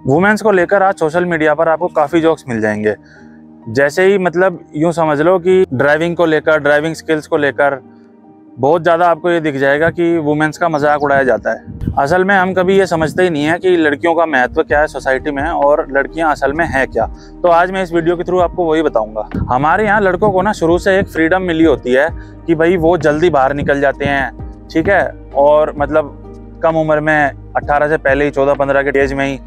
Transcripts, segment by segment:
Women's को लेकर आज सोशल मीडिया पर आपको काफ़ी जोक्स मिल जाएंगे। जैसे ही मतलब यूँ समझ लो कि ड्राइविंग को लेकर, ड्राइविंग स्किल्स को लेकर बहुत ज़्यादा आपको ये दिख जाएगा कि वुमेन्स का मजाक उड़ाया जाता है। असल में हम कभी ये समझते ही नहीं है कि लड़कियों का महत्व क्या है सोसाइटी में और लड़कियां असल में हैं क्या। तो आज मैं इस वीडियो के थ्रू आपको वही बताऊंगा। हमारे यहाँ लड़कों को ना शुरू से एक फ्रीडम मिली होती है कि भाई वो जल्दी बाहर निकल जाते हैं, ठीक है, और मतलब कम उम्र में 18 से पहले ही 14-15 के एज में ही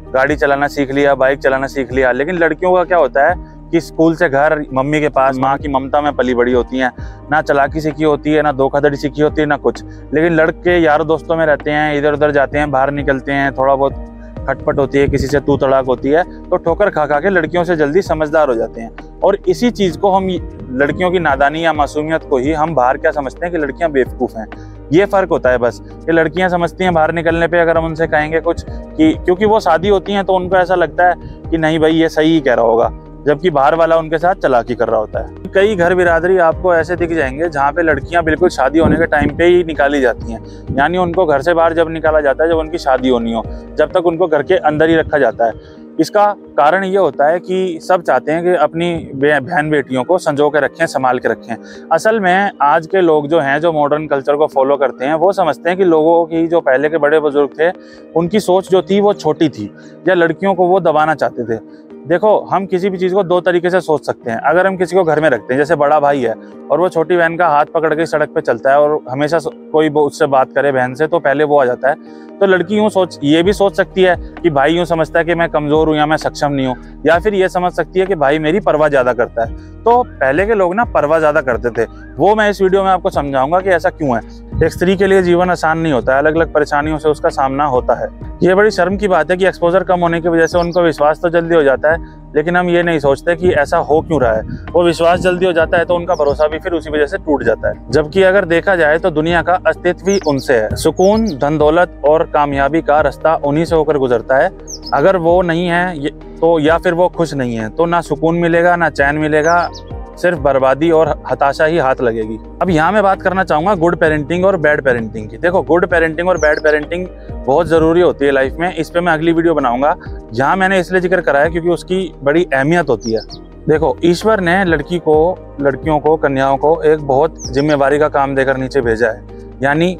गाड़ी चलाना सीख लिया, बाइक चलाना सीख लिया। लेकिन लड़कियों का क्या होता है कि स्कूल से घर, मम्मी के पास, माँ की ममता में पली बड़ी होती हैं, ना चालाकी सीखी होती है, ना धोखाधड़ी सीखी होती है, ना कुछ। लेकिन लड़के यार दोस्तों में रहते हैं, इधर उधर जाते हैं, बाहर निकलते हैं, थोड़ा बहुत खटपट होती है, किसी से तू तड़ाक होती है, तो ठोकर खा खा के लड़कियों से जल्दी समझदार हो जाते हैं। और इसी चीज़ को हम, लड़कियों की नादानी या मासूमियत को ही हम बाहर क्या समझते हैं कि लड़कियां बेवकूफ़ हैं। ये फ़र्क होता है बस कि लड़कियां समझती हैं बाहर निकलने पे अगर हम उनसे कहेंगे कुछ कि क्योंकि वो शादी होती हैं तो उनको ऐसा लगता है कि नहीं भाई ये सही ही कह रहा होगा, जबकि बाहर वाला उनके साथ चालाकी कर रहा होता है। कई घर बिरादरी आपको ऐसे दिख जाएंगे जहाँ पे लड़कियां बिल्कुल शादी होने के टाइम पे ही निकाली जाती हैं, यानी उनको घर से बाहर जब निकाला जाता है जब उनकी शादी होनी हो, जब तक उनको घर के अंदर ही रखा जाता है। इसका कारण ये होता है कि सब चाहते हैं कि अपनी बहन बेटियों को संजो के रखें, संभाल के रखें। असल में आज के लोग जो हैं, जो मॉडर्न कल्चर को फॉलो करते हैं, वो समझते हैं कि लोगों की जो पहले के बड़े बुजुर्ग थे उनकी सोच जो थी वो छोटी थी, या लड़कियों को वो दबाना चाहते थे। देखो, हम किसी भी चीज़ को दो तरीके से सोच सकते हैं। अगर हम किसी को घर में रखते हैं, जैसे बड़ा भाई है और वो छोटी बहन का हाथ पकड़ के सड़क पे चलता है और हमेशा कोई उससे बात करे बहन से तो पहले वो आ जाता है, तो लड़की ये भी सोच सकती है कि भाई यूँ समझता है कि मैं कमज़ोर हूँ या मैं सक्षम नहीं हूँ, या फिर ये समझ सकती है कि भाई मेरी परवाह ज़्यादा करता है। तो पहले के लोग ना परवाह ज़्यादा करते थे, वो मैं इस वीडियो में आपको समझाऊंगा कि ऐसा क्यों है। एक स्त्री के लिए जीवन आसान नहीं होता है, अलग अलग परेशानियों से उसका सामना होता है। ये बड़ी शर्म की बात है कि एक्सपोजर कम होने की वजह से उनको विश्वास तो जल्दी हो जाता है, लेकिन हम ये नहीं सोचते कि ऐसा हो क्यों रहा है। वो विश्वास जल्दी हो जाता है तो उनका भरोसा भी फिर उसी वजह से टूट जाता है। जबकि अगर देखा जाए तो दुनिया का अस्तित्व ही उनसे है। सुकून, धन दौलत और कामयाबी का रास्ता उन्हीं से होकर गुजरता है। अगर वो नहीं है तो, या फिर वो खुश नहीं है, तो ना सुकून मिलेगा ना चैन मिलेगा, सिर्फ बर्बादी और हताशा ही हाथ लगेगी। अब यहाँ मैं बात करना चाहूँगा गुड पेरेंटिंग और बैड पेरेंटिंग की। देखो, गुड पेरेंटिंग और बैड पेरेंटिंग बहुत ज़रूरी होती है लाइफ में। इस पे मैं अगली वीडियो बनाऊंगा। यहाँ मैंने इसलिए जिक्र करा है क्योंकि उसकी बड़ी अहमियत होती है। देखो, ईश्वर ने लड़कियों को, कन्याओं को एक बहुत जिम्मेवारी का काम देकर नीचे भेजा है, यानी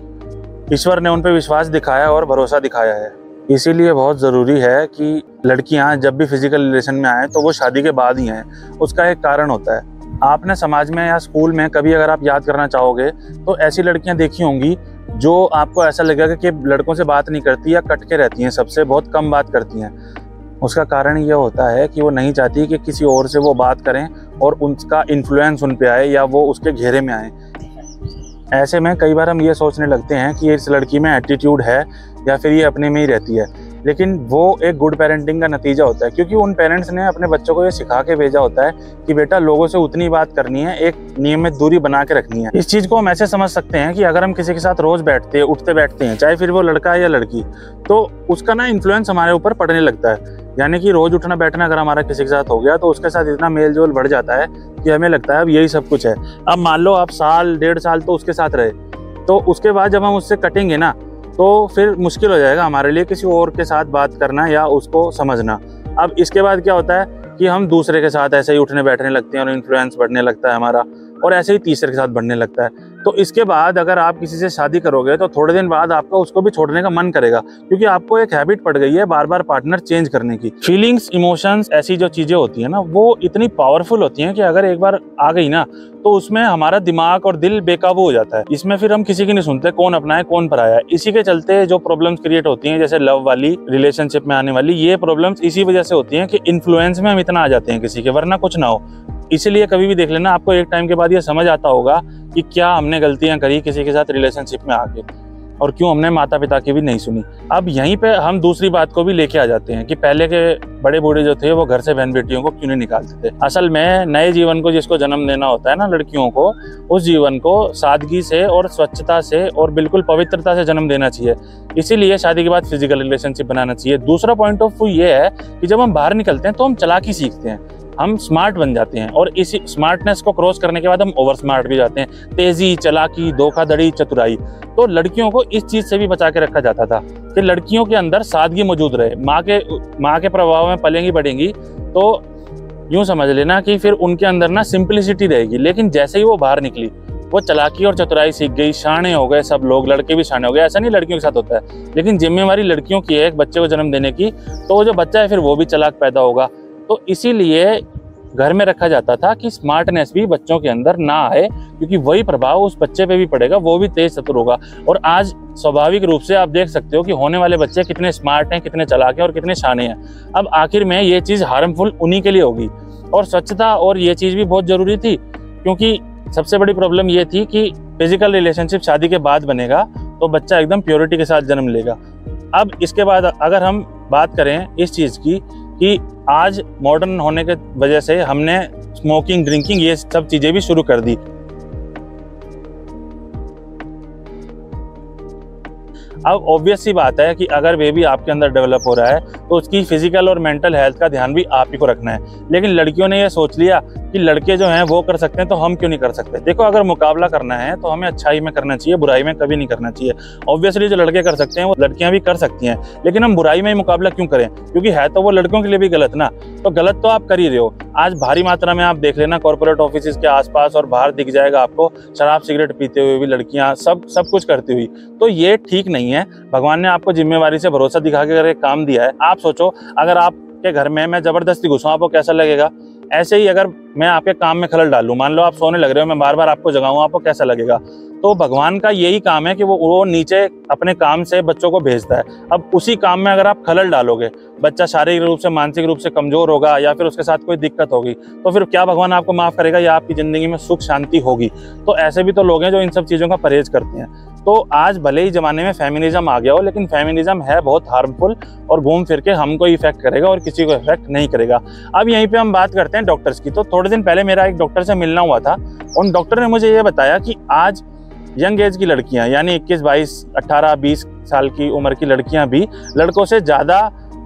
ईश्वर ने उन पर विश्वास दिखाया और भरोसा दिखाया है। इसीलिए बहुत ज़रूरी है कि लड़कियाँ जब भी फिजिकल रिलेशन में आएँ तो वो शादी के बाद ही आएँ। उसका एक कारण होता है। आपने समाज में या स्कूल में कभी अगर आप याद करना चाहोगे तो ऐसी लड़कियां देखी होंगी जो आपको ऐसा लगेगा कि लड़कों से बात नहीं करती या कट के रहती हैं, सबसे बहुत कम बात करती हैं। उसका कारण ये होता है कि वो नहीं चाहती कि किसी और से वो बात करें और उनका इन्फ्लुएंस उन पे आए या वो उसके घेरे में आए। ऐसे में कई बार हम ये सोचने लगते हैं कि इस लड़की में एटीट्यूड है या फिर ये अपने में ही रहती है, लेकिन वो एक गुड पेरेंटिंग का नतीजा होता है, क्योंकि उन पेरेंट्स ने अपने बच्चों को ये सिखा के भेजा होता है कि बेटा लोगों से उतनी बात करनी है, एक नियमित दूरी बना के रखनी है। इस चीज़ को हम ऐसे समझ सकते हैं कि अगर हम किसी के साथ रोज़ बैठते उठते बैठते हैं, चाहे फिर वो लड़का है या लड़की, तो उसका ना इन्फ्लुएंस हमारे ऊपर पड़ने लगता है। यानी कि रोज़ उठना बैठना अगर हमारा किसी के साथ हो गया तो उसके साथ इतना मेल जोल बढ़ जाता है कि हमें लगता है अब यही सब कुछ है। अब मान लो आप साल 1.5 साल तो उसके साथ रहे, तो उसके बाद जब हम उससे कटेंगे ना तो फिर मुश्किल हो जाएगा हमारे लिए किसी और के साथ बात करना या उसको समझना। अब इसके बाद क्या होता है कि हम दूसरे के साथ ऐसे ही उठने बैठने लगते हैं और इन्फ्लुएंस बढ़ने लगता है हमारा, और ऐसे ही तीसरे के साथ बढ़ने लगता है। तो इसके बाद अगर आप किसी से शादी करोगे तो थोड़े दिन बाद आपका उसको भी छोड़ने का मन करेगा, क्योंकि आपको एक हैबिट पड़ गई है बार बार पार्टनर चेंज करने की। फीलिंग्स, इमोशंस, ऐसी जो चीज़ें होती है ना, वो इतनी पावरफुल होती हैं कि अगर एक बार आ गई ना तो उसमें हमारा दिमाग और दिल बेकाबू हो जाता है। इसमें फिर हम किसी की नहीं सुनते, कौन अपना है कौन पराया है। इसी के चलते जो प्रॉब्लम्स क्रिएट होती हैं, जैसे लव वाली, रिलेशनशिप में आने वाली, ये प्रॉब्लम्स इसी वजह से होती हैं कि इन्फ्लुएंस में हम इतना आ जाते हैं किसी के, वरना कुछ ना हो। इसीलिए कभी भी देख लेना, आपको एक टाइम के बाद ये समझ आता होगा कि क्या हमने गलतियां करी किसी के साथ रिलेशनशिप में आके, और क्यों हमने माता पिता की भी नहीं सुनी। अब यहीं पे हम दूसरी बात को भी लेके आ जाते हैं कि पहले के बड़े बूढ़े जो थे वो घर से बहन बेटियों को क्यों नहीं निकालते थे। असल में नए जीवन को जिसको जन्म देना होता है ना लड़कियों को, उस जीवन को सादगी से और स्वच्छता से और बिल्कुल पवित्रता से जन्म देना चाहिए। इसीलिए शादी के बाद फिजिकल रिलेशनशिप बनाना चाहिए। दूसरा पॉइंट ऑफ व्यू ये है कि जब हम बाहर निकलते हैं तो हम चालाकी सीखते हैं। हम स्मार्ट बन जाते हैं और इसी स्मार्टनेस को क्रॉस करने के बाद हम ओवर स्मार्ट भी जाते हैं। तेजी, चालाकी, धोखाधड़ी, चतुराई। तो लड़कियों को इस चीज से भी बचा के रखा जाता था कि लड़कियों के अंदर सादगी मौजूद रहे। माँ के प्रभाव में पलेंगी बढ़ेंगी तो यूं समझ लेना कि फिर उनके अंदर ना सिंपलिसिटी रहेगी। लेकिन जैसे ही वो बाहर निकली, वो चालाकी और चतुराई सीख गई, शाणे हो गए सब लोग, लड़के भी शाणे हो गए। ऐसा नहीं लड़कियों के साथ होता है, लेकिन जिम्मेवारी लड़कियों की है एक बच्चे को जन्म देने की, तो वो जो बच्चा है फिर वो भी चालाक पैदा होगा। तो इसीलिए घर में रखा जाता था कि स्मार्टनेस भी बच्चों के अंदर ना आए, क्योंकि वही प्रभाव उस बच्चे पे भी पड़ेगा, वो भी तेज चतुर होगा। और आज स्वाभाविक रूप से आप देख सकते हो कि होने वाले बच्चे कितने स्मार्ट हैं, कितने चालाक हैं और कितने शाने हैं। अब आखिर में ये चीज़ हार्मफुल उन्हीं के लिए होगी। और स्वच्छता और ये चीज़ भी बहुत ज़रूरी थी, क्योंकि सबसे बड़ी प्रॉब्लम ये थी कि फिजिकल रिलेशनशिप शादी के बाद बनेगा तो बच्चा एकदम प्योरिटी के साथ जन्म लेगा। अब इसके बाद अगर हम बात करें इस चीज़ की कि आज मॉडर्न होने के वजह से हमने स्मोकिंग, ड्रिंकिंग, ये सब चीज़ें भी शुरू कर दी। अब ऑब्वियस सी बात है कि अगर बेबी आपके अंदर डेवलप हो रहा है तो उसकी फिजिकल और मेंटल हेल्थ का ध्यान भी आप ही को रखना है। लेकिन लड़कियों ने ये सोच लिया कि लड़के जो हैं वो कर सकते हैं तो हम क्यों नहीं कर सकते। देखो, अगर मुकाबला करना है तो हमें अच्छाई में करना चाहिए, बुराई में कभी नहीं करना चाहिए। ऑब्वियसली जो लड़के कर सकते हैं वो लड़कियां भी कर सकती हैं, लेकिन हम बुराई में ही मुकाबला क्यों करें, क्योंकि है तो वो लड़कियों के लिए भी गलत ना। तो गलत तो आप कर ही रहे हो। आज भारी मात्रा में आप देख लेना कॉर्पोरेट ऑफिस के आसपास और बाहर दिख जाएगा आपको शराब सिगरेट पीते हुए भी लड़कियां, सब कुछ करती हुई। तो ये ठीक नहीं है। भगवान ने आपको जिम्मेवारी से भरोसा दिखा के अगर काम दिया है, आप सोचो अगर आपके घर में मैं जबरदस्ती घुसूं आपको कैसा लगेगा। ऐसे ही अगर मैं आपके काम में खलल डालूं, मान लो आप सोने लग रहे हो, मैं बार बार आपको जगाऊं, आपको कैसा लगेगा। तो भगवान का यही काम है कि वो नीचे अपने काम से बच्चों को भेजता है। अब उसी काम में अगर आप खलल डालोगे, बच्चा शारीरिक रूप से, मानसिक रूप से कमजोर होगा या फिर उसके साथ कोई दिक्कत होगी, तो फिर क्या भगवान आपको माफ करेगा या आपकी जिंदगी में सुख शांति होगी। तो ऐसे भी तो लोग हैं जो इन सब चीज़ों का परहेज करते हैं। तो आज भले ही ज़माने में फेमिनिज्म आ गया हो, लेकिन फेमिनिज्म है बहुत हार्मफुल और घूम फिर के हमको इफेक्ट करेगा और किसी को इफेक्ट नहीं करेगा। अब यहीं पे हम बात करते हैं डॉक्टर्स की। तो थोड़े दिन पहले मेरा एक डॉक्टर से मिलना हुआ था। उन डॉक्टर ने मुझे ये बताया कि आज यंग एज की लड़कियां, यानी 21, 22, 18, 20 साल की उम्र की लड़कियां भी लड़कों से ज़्यादा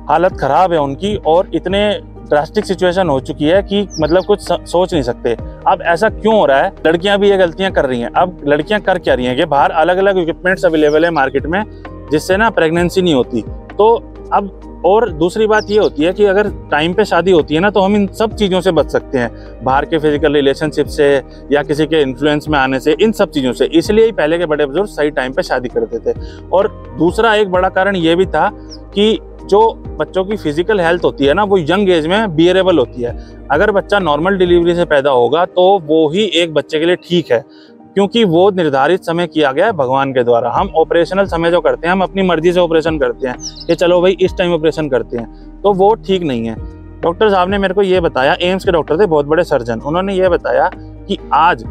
हालत ख़राब है उनकी, और इतने ड्रास्टिक सिचुएशन हो चुकी है कि मतलब कुछ सोच नहीं सकते। अब ऐसा क्यों हो रहा है? लड़कियां भी ये गलतियां कर रही हैं। अब लड़कियां कर क्या रही हैं कि बाहर अलग अलग इक्विपमेंट्स अवेलेबल है मार्केट में, जिससे ना प्रेगनेंसी नहीं होती। तो अब और दूसरी बात ये होती है कि अगर टाइम पे शादी होती है ना, तो हम इन सब चीज़ों से बच सकते हैं, बाहर के फिजिकल रिलेशनशिप से या किसी के इन्फ्लुएंस में आने से, इन सब चीज़ों से। इसलिए ही पहले के बड़े बुजुर्ग सही टाइम पे शादी करते थे। और दूसरा एक बड़ा कारण ये भी था कि जो बच्चों की फिजिकल हेल्थ होती है ना, वो यंग एज में बियरेबल होती है। अगर बच्चा नॉर्मल डिलीवरी से पैदा होगा तो वो ही एक बच्चे के लिए ठीक है, क्योंकि वो निर्धारित समय किया गया है भगवान के द्वारा। हम ऑपरेशनल समय जो करते हैं, हम अपनी मर्जी से ऑपरेशन करते हैं कि चलो भाई इस टाइम ऑपरेशन करते हैं, तो वो ठीक नहीं है। डॉक्टर साहब ने मेरे को ये बताया, एम्स के डॉक्टर थे, बहुत बड़े सर्जन, उन्होंने ये बताया कि आज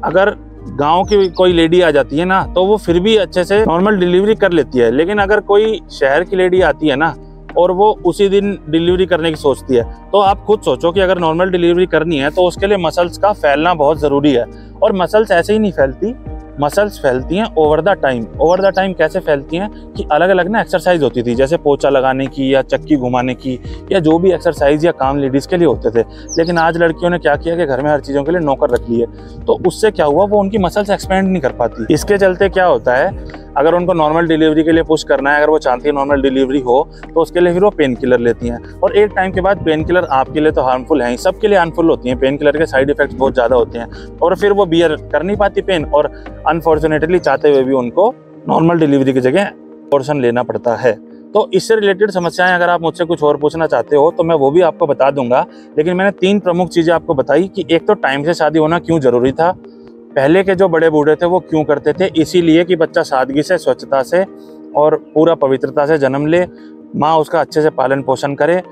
अगर गांव की कोई लेडी आ जाती है ना, तो वो फिर भी अच्छे से नॉर्मल डिलीवरी कर लेती है। लेकिन अगर कोई शहर की लेडी आती है ना और वो उसी दिन डिलीवरी करने की सोचती है, तो आप खुद सोचो कि अगर नॉर्मल डिलीवरी करनी है तो उसके लिए मसल्स का फैलना बहुत ज़रूरी है। और मसल्स ऐसे ही नहीं फैलती, मसल्स फैलती हैं over the time. Over the time कैसे फैलती हैं कि अलग अलग ना एक्सरसाइज होती थी, जैसे पोछा लगाने की या चक्की घुमाने की, या जो भी एक्सरसाइज या काम लेडीज़ के लिए होते थे। लेकिन आज लड़कियों ने क्या किया कि घर में हर चीज़ों के लिए नौकर रख लिए, तो उससे क्या हुआ, वो उनकी मसल्स एक्सपेंड नहीं कर पाती। इसके चलते क्या होता है, अगर उनको नॉर्मल डिलीवरी के लिए पुश करना है, अगर वो चाहती है नॉर्मल डिलीवरी हो, तो उसके लिए फिर वो पेन किलर लेती हैं। और एक टाइम के बाद पेन किलर आपके लिए तो हार्मफुल हैं ही, सबके लिए हार्मफुल होती हैं। पेन किलर के साइड इफेक्ट्स बहुत ज़्यादा होते हैं और फिर वो बियर कर नहीं पाती पेन, और अनफॉर्चुनेटली चाहते हुए भी उनको नॉर्मल डिलीवरी की जगह अबॉर्शन लेना पड़ता है। तो इससे रिलेटेड समस्याएं अगर आप मुझसे कुछ और पूछना चाहते हो तो मैं वो भी आपको बता दूंगा। लेकिन मैंने 3 प्रमुख चीज़ें आपको बताई कि एक तो टाइम से शादी होना क्यों ज़रूरी था, पहले के जो बड़े बूढ़े थे वो क्यों करते थे, इसीलिए कि बच्चा सादगी से, स्वच्छता से और पूरा पवित्रता से जन्म ले, माँ उसका अच्छे से पालन पोषण करे।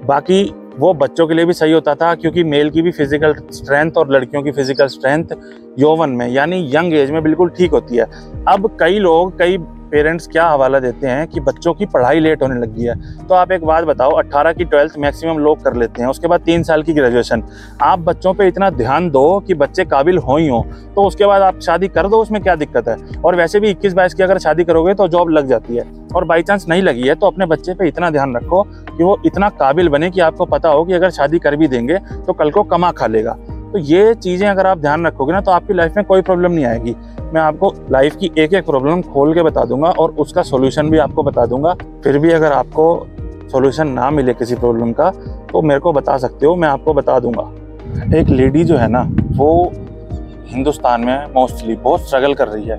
बाकी वो बच्चों के लिए भी सही होता था, क्योंकि मेल की भी फिजिकल स्ट्रेंथ और लड़कियों की फिजिकल स्ट्रेंथ यौवन में यानी यंग एज में बिल्कुल ठीक होती है। अब कई लोग, कई पेरेंट्स क्या हवाला देते हैं कि बच्चों की पढ़ाई लेट होने लगी है। तो आप एक बात बताओ, 18 की 12th मैक्सिमम लोग कर लेते हैं, उसके बाद 3 साल की ग्रेजुएशन। आप बच्चों पे इतना ध्यान दो कि बच्चे काबिल हो ही हो, तो उसके बाद आप शादी कर दो, उसमें क्या दिक्कत है। और वैसे भी 21-22 की अगर शादी करोगे तो जॉब लग जाती है, और बाई चांस नहीं लगी है तो अपने बच्चे पे इतना ध्यान रखो कि वो इतना काबिल बने कि आपको पता हो कि अगर शादी कर भी देंगे तो कल को कमा खा लेगा। तो ये चीज़ें अगर आप ध्यान रखोगे ना, तो आपकी लाइफ में कोई प्रॉब्लम नहीं आएगी। मैं आपको लाइफ की एक एक प्रॉब्लम खोल के बता दूंगा और उसका सॉल्यूशन भी आपको बता दूंगा। फिर भी अगर आपको सॉल्यूशन ना मिले किसी प्रॉब्लम का तो मेरे को बता सकते हो, मैं आपको बता दूंगा। एक लेडी जो है ना, वो हिंदुस्तान में मोस्टली बहुत स्ट्रगल कर रही है,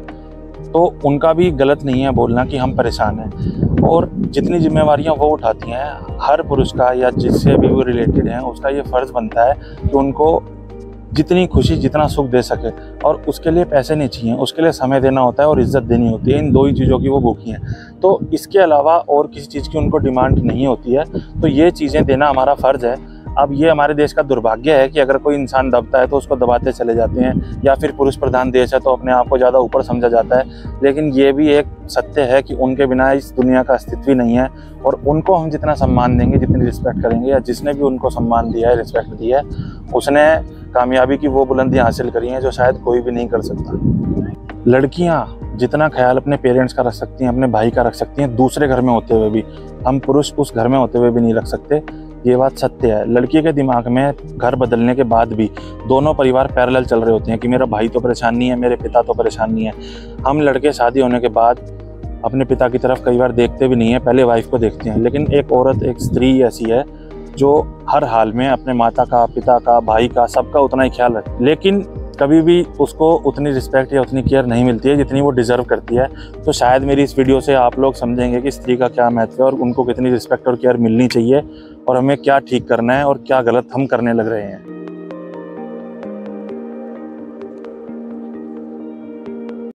तो उनका भी गलत नहीं है बोलना कि हम परेशान हैं। और जितनी जिम्मेवारियां वो उठाती हैं, हर पुरुष का या जिससे भी वो रिलेटेड हैं उसका ये फ़र्ज़ बनता है कि उनको जितनी खुशी जितना सुख दे सके। और उसके लिए पैसे नहीं चाहिए, उसके लिए समय देना होता है और इज़्ज़त देनी होती है। इन दो ही चीज़ों की वो भूखी हैं। तो इसके अलावा और किसी चीज़ की उनको डिमांड नहीं होती है। तो ये चीज़ें देना हमारा फ़र्ज़ है। अब ये हमारे देश का दुर्भाग्य है कि अगर कोई इंसान दबता है तो उसको दबाते चले जाते हैं, या फिर पुरुष प्रधान देश है तो अपने आप को ज़्यादा ऊपर समझा जाता है। लेकिन ये भी एक सत्य है कि उनके बिना इस दुनिया का अस्तित्व ही नहीं है। और उनको हम जितना सम्मान देंगे, जितनी रिस्पेक्ट करेंगे, या जिसने भी उनको सम्मान दिया है, रिस्पेक्ट दी है, उसने कामयाबी की वो बुलंदियाँ हासिल करी हैं जो शायद कोई भी नहीं कर सकता। लड़कियाँ जितना ख्याल अपने पेरेंट्स का रख सकती हैं, अपने भाई का रख सकती हैं, दूसरे घर में होते हुए भी, हम पुरुष उस घर में होते हुए भी नहीं रख सकते। ये बात सत्य है। लड़की के दिमाग में घर बदलने के बाद भी दोनों परिवार पैरेलल चल रहे होते हैं कि मेरा भाई तो परेशान नहीं है, मेरे पिता तो परेशान नहीं है। हम लड़के शादी होने के बाद अपने पिता की तरफ कई बार देखते भी नहीं है, पहले वाइफ को देखते हैं। लेकिन एक औरत, एक स्त्री ऐसी है जो हर हाल में अपने माता का, पिता का, भाई का, सबका उतना ही ख्याल रखती है। लेकिन कभी भी उसको उतनी रिस्पेक्ट या उतनी केयर नहीं मिलती है जितनी वो डिज़र्व करती है। तो शायद मेरी इस वीडियो से आप लोग समझेंगे कि स्त्री का क्या महत्व है और उनको कितनी रिस्पेक्ट और केयर मिलनी चाहिए, और हमें क्या ठीक करना है और क्या गलत हम करने लग रहे हैं।